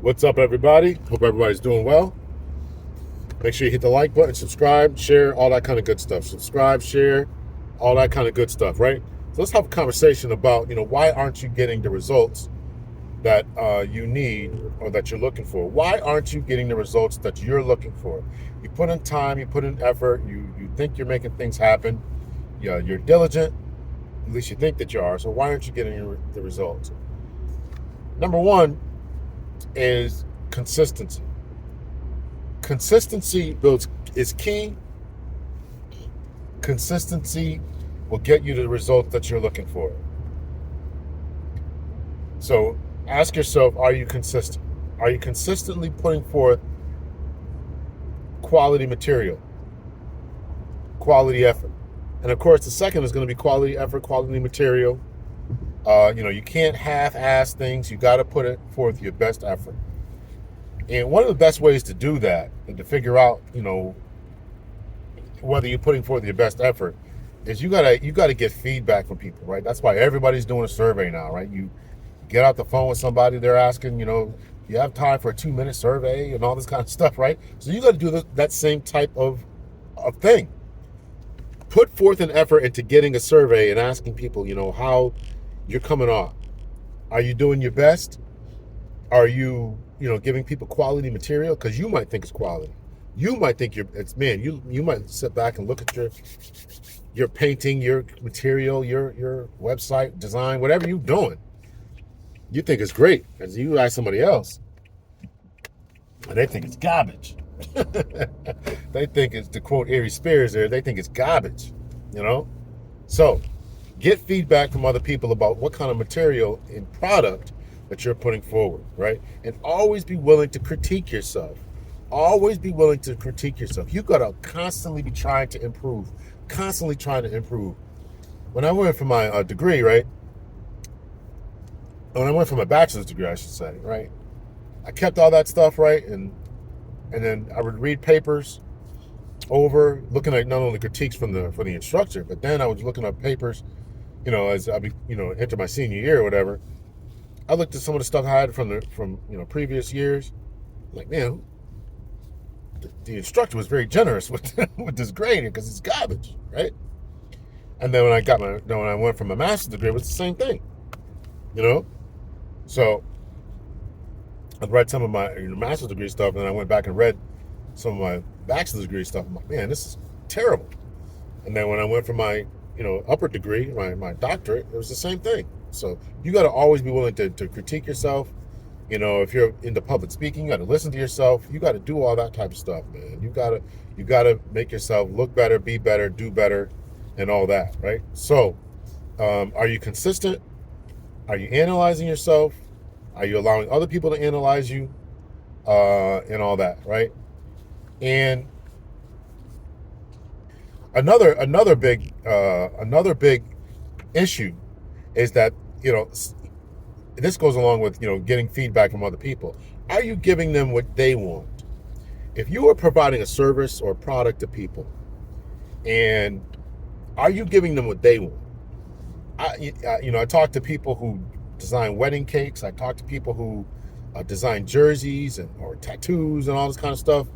What's up, everybody? Hope everybody's doing well. Make sure you hit the like button, subscribe, share, all that kind of good stuff. Subscribe, share, all that kind of good stuff, right? So let's have a conversation about, why aren't you getting the results that you need or that you're looking for? Why aren't you getting the results that you're looking for? You put in time, you put in effort, you think you're making things happen. Yeah, you're diligent. At least you think that you are. So why aren't you getting the results? Number one is consistency. Consistency is key. Consistency will get you the results that you're looking for. So ask yourself, are you consistent? Are you consistently putting forth quality material, quality effort? And of course, the second is going to be quality effort, quality material. You can't half-ass things. You got to put it forth your best effort. And one of the best ways to do that and to figure out, whether you're putting forth your best effort is you gotta get feedback from people, right? That's why everybody's doing a survey now, right? You get out the phone with somebody, they're asking, you have time for a 2-minute survey and all this kind of stuff, right? So you got to do that same type of thing. Put forth an effort into getting a survey and asking people, how you're coming on. Are you doing your best? Are you, giving people quality material? Because you might think it's quality. You might think you might sit back and look at your painting, your material, your website design, whatever you're doing. You think it's great. As you ask somebody else, and they think it's garbage. They think it's, to quote Ari Spears there, they think it's garbage, So get feedback from other people about what kind of material and product that you're putting forward, right? And always be willing to critique yourself. Always be willing to critique yourself. You got to constantly be trying to improve, constantly trying to improve. When I went for my degree, right? When I went for my bachelor's degree, I should say, right? I kept all that stuff, right? And then I would read papers over, looking at not only critiques from the instructor, but then I was looking up papers, as I enter my senior year or whatever. I looked at some of the stuff I had from previous years. Like, man, the instructor was very generous with with this grading because it's garbage, right? And then when I went for my master's degree, it was the same thing, So I read some of my master's degree stuff, and then I went back and read some of my bachelor's degree stuff. I'm like, man, this is terrible. And then when I went for my upper degree, my doctorate, it was the same thing. So you got to always be willing to critique yourself. If you're into public speaking, you got to listen to yourself. You got to do all that type of stuff, man. You got to make yourself look better, be better, do better, and all that, right? So, are you consistent? Are you analyzing yourself? Are you allowing other people to analyze you, and all that, right? And another big issue is that this goes along with getting feedback from other people. Are you giving them what they want? If you are providing a service or a product to people, and are you giving them what they want? I talk to people who design wedding cakes. I talk to people who design jerseys or tattoos and all this kind of stuff.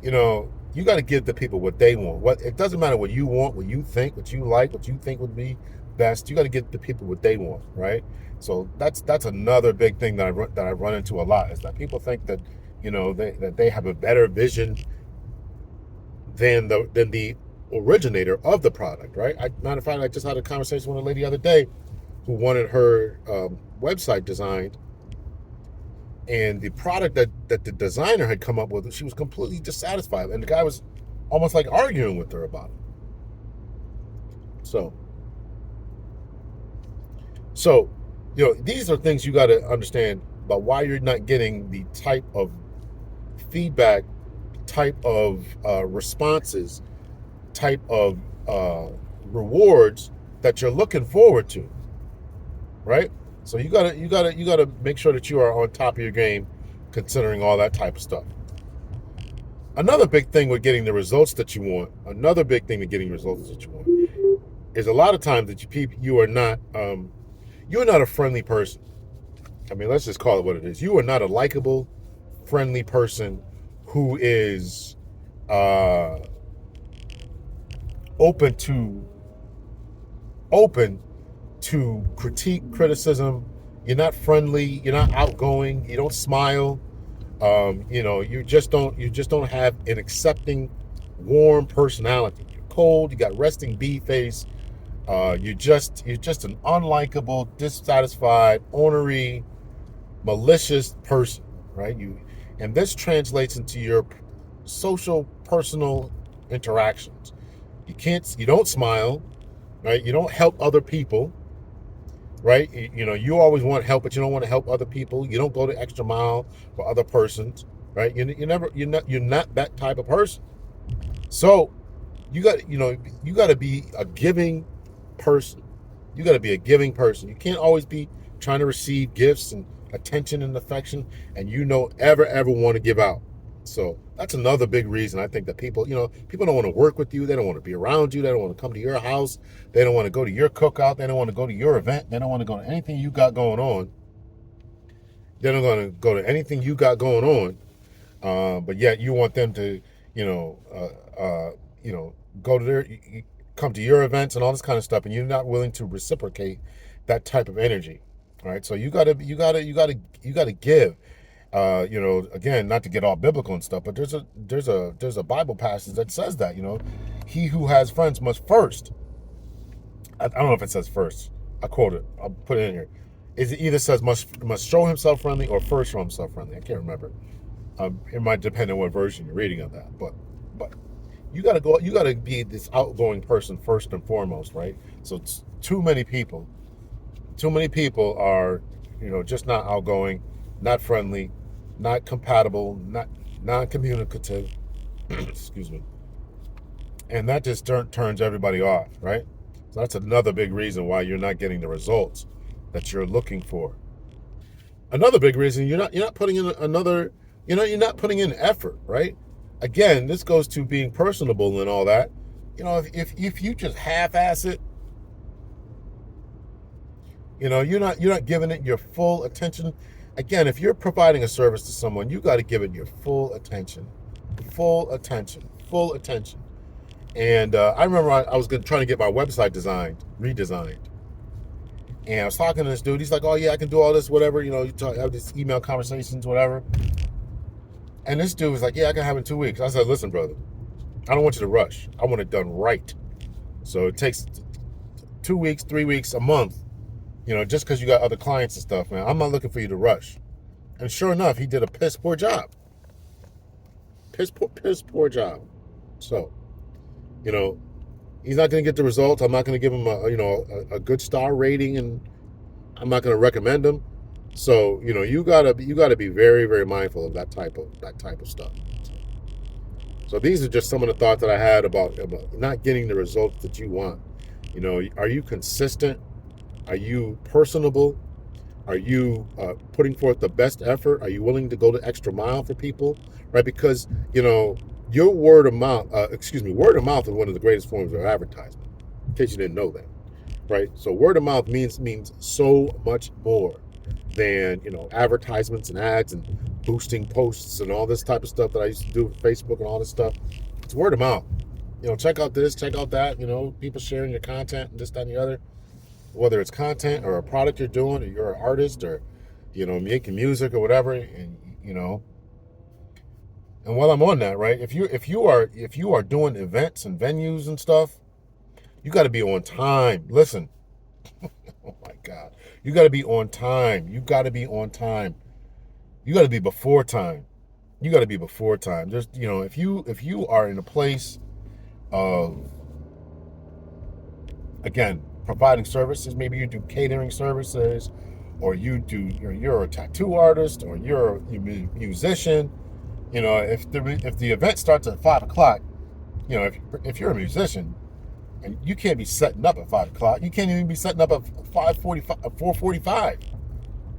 You got to give the people what they want. It doesn't matter what you want, what you think, what you like, what you think would be best. You got to give the people what they want, right? So that's another big thing that I run into a lot, is that people think that that they have a better vision than the originator of the product, right? Matter of fact, I just had a conversation with a lady the other day who wanted her website designed, and the product that the designer had come up with, she was completely dissatisfied, and the guy was almost like arguing with her about it. So, these are things you got to understand about why you're not getting the type of feedback, type of responses, type of rewards that you're looking forward to, right? So you gotta make sure that you are on top of your game, considering all that type of stuff. Another big thing with getting the results that you want, is a lot of times that you are not you're not a friendly person. I mean, let's just call it what it is. You are not a likable, friendly person who is uh, open to open to critique, criticism. You're not friendly. You're not outgoing. You don't smile. You just don't have an accepting, warm personality. You're cold. You got resting bee face. You're just an unlikable, dissatisfied, ornery, malicious person, right? And this translates into your social, personal interactions. You don't smile, right? You don't help other people, right? You always want help, but you don't want to help other people. You don't go the extra mile for other persons, right? You're not that type of person. So you got to be a giving person. You got to be a giving person. You can't always be trying to receive gifts and attention and affection, and ever want to give out. So that's another big reason I think that people don't want to work with you. They don't want to be around you. They don't want to come to your house. They don't want to go to your cookout. They don't want to go to your event. They don't want to go to anything you got going on. They don't want to go to anything you got going on. But yet you want them to, you know, go to come to your events and all this kind of stuff, and you're not willing to reciprocate that type of energy. All right, so you gotta give. Again, not to get all biblical and stuff, but there's a Bible passage that says that he who has friends must first. I don't know if it says first. I quote it. I'll put it in here. It either says must show himself friendly or first show himself friendly. I can't remember. It might depend on what version you're reading of that, but you gotta go. You gotta be this outgoing person first and foremost, right? So too many people are, just not outgoing, not friendly, not compatible, not non-communicative. Excuse me. And that just turns everybody off, right? So that's another big reason why you're not getting the results that you're looking for. Another big reason you're not putting in you're not putting in effort, right? Again, this goes to being personable and all that. If you just half-ass it, you're not giving it your full attention. Again, if you're providing a service to someone, you got to give it your full attention, full attention, full attention. And I remember I was trying to get my website redesigned. And I was talking to this dude. He's like, "Oh yeah, I can do all this, whatever." Have these email conversations, whatever. And this dude was like, "Yeah, I can have it in 2 weeks." I said, "Listen, brother, I don't want you to rush. I want it done right. So it takes 2 weeks, 3 weeks, a month. Just because you got other clients and stuff, man. I'm not looking for you to rush." And sure enough, he did a piss poor job. Piss poor job. So, he's not going to get the results. I'm not going to give him a good star rating, and I'm not going to recommend him. So, you gotta be very, very mindful of that type of stuff. So these are just some of the thoughts that I had about not getting the results that you want. Are you consistent? Are you personable? Are you putting forth the best effort? Are you willing to go the extra mile for people? Right? Because, your word of mouth is one of the greatest forms of advertisement, in case you didn't know that. Right? So word of mouth means so much more than, advertisements and ads and boosting posts and all this type of stuff that I used to do with Facebook and all this stuff. It's word of mouth. Check out this, check out that, people sharing your content and this, that, and the other. Whether it's content or a product you're doing, or you're an artist, or making music or whatever, and and while I'm on that, right, if you are doing events and venues and stuff, you got to be on time. Listen, oh my God, you got to be on time. You got to be on time. You got to be before time. You got to be before time. Just if you are in a place of, again, providing services, maybe you do catering services, or you're a tattoo artist, or you're a musician. If the event starts at 5 o'clock, if you're a musician, and you can't be setting up at 5 o'clock, you can't even be setting up at 5:45, 4:45.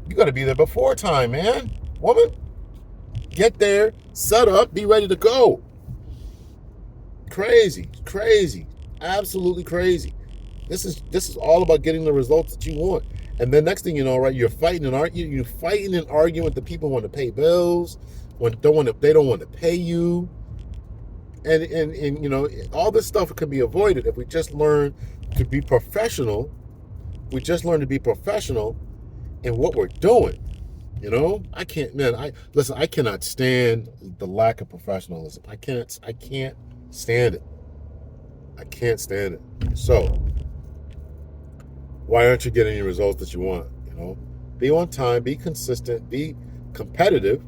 You got to be there before time, man, woman. Get there, set up, be ready to go. Crazy, absolutely crazy. This is all about getting the results that you want. And then next thing you know, right, you're fighting and arguing. You're fighting and arguing with the people who want to pay bills, they don't want to pay you, and all this stuff can be avoided if we just learn to be professional. We just learn to be professional in what we're doing. I can't, man. I cannot stand the lack of professionalism. I can't stand it. I can't stand it. So, why aren't you getting the results that you want? Be on time, be consistent, be competitive,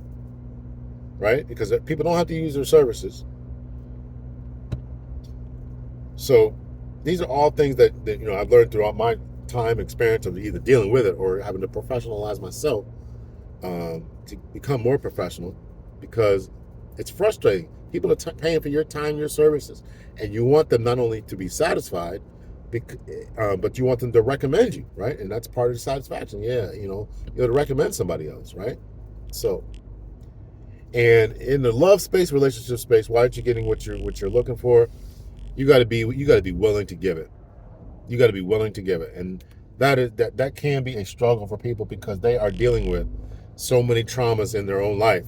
right? Because people don't have to use their services. So, these are all things that I've learned throughout my time experience of either dealing with it or having to professionalize myself to become more professional, because it's frustrating. People are paying for your time, your services, and you want them not only to be satisfied, but you want them to recommend you, right? And that's part of the satisfaction. Yeah, you got to recommend somebody else, right? So, and in the love space, relationship space, why aren't you getting what you're looking for? You got to be willing to give it. You got to be willing to give it, and that can be a struggle for people because they are dealing with so many traumas in their own life.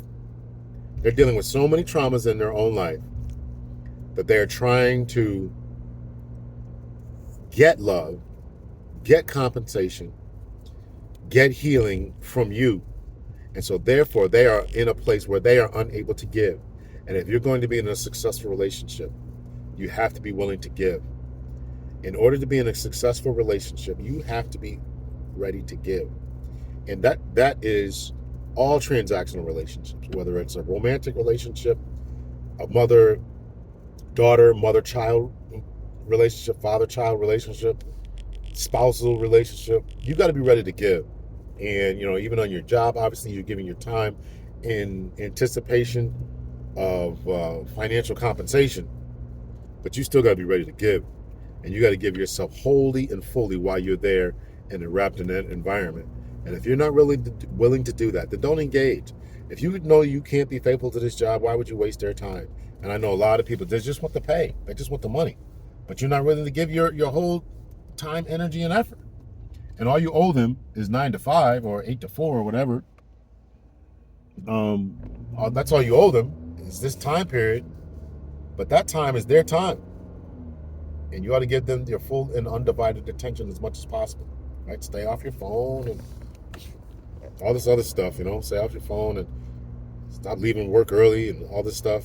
They're dealing with so many traumas in their own life that they're trying to get love, get compensation, get healing from you. And so therefore they are in a place where they are unable to give. And if you're going to be in a successful relationship, you have to be willing to give. In order to be in a successful relationship, you have to be ready to give. And that is all transactional relationships, whether it's a romantic relationship, a mother-daughter, mother-child relationship, father-child relationship, spousal relationship. You got to be ready to give. And, even on your job, obviously you're giving your time in anticipation of financial compensation, but you still got to be ready to give. And you got to give yourself wholly and fully while you're there and wrapped in that environment. And if you're not really willing to do that, then don't engage. If you know you can't be faithful to this job, why would you waste their time? And I know a lot of people, they just want the pay. They just want the money. But you're not willing to give your whole time, energy, and effort. And all you owe them is 9 to 5 or 8 to 4 or whatever. That's all you owe them is this time period. But that time is their time. And you ought to give them your full and undivided attention as much as possible. Right? Stay off your phone and all this other stuff, stay off your phone and stop leaving work early and all this stuff.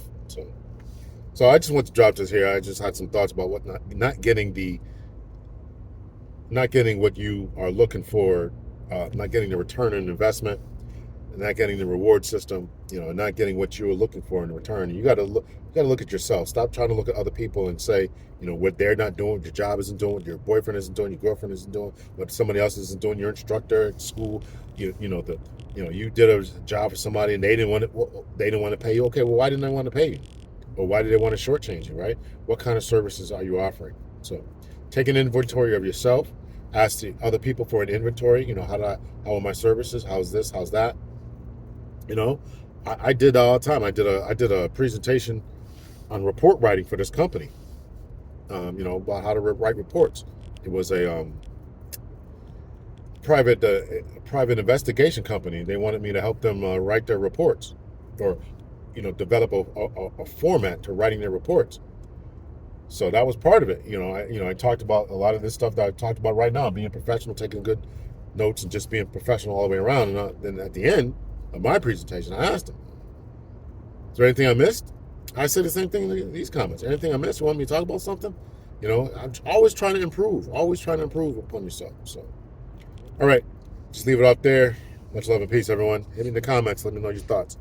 So I just want to drop this here. I just had some thoughts about what not getting what you are looking for, not getting the return on investment, and not getting the reward system, not getting what you were looking for in return. You got to look at yourself. Stop trying to look at other people and say, what they're not doing, what your job isn't doing, what your boyfriend isn't doing, your girlfriend isn't doing, what somebody else isn't doing, your instructor at school, you did a job for somebody and they didn't want to pay you. Okay, well, why didn't they want to pay you? Or why did they want to shortchange you, right? What kind of services are you offering? So take an inventory of yourself. Ask the other people for an inventory. How are my services? How's this? How's that? I did all the time. I did a presentation on report writing for this company. About how to write reports. It was a private investigation company. They wanted me to help them write their reports, or develop a format to writing their reports. So that was part of it. I talked about a lot of this stuff that I talked about right now, being professional, taking good notes, and just being professional all the way around. And then at the end of my presentation, I asked them, is there anything I missed? I said the same thing in these comments. Anything I missed? You want me to talk about something? I'm always trying to improve upon yourself. So, all right, just leave it out there. Much love and peace, everyone. Hit me in the comments. Let me know your thoughts.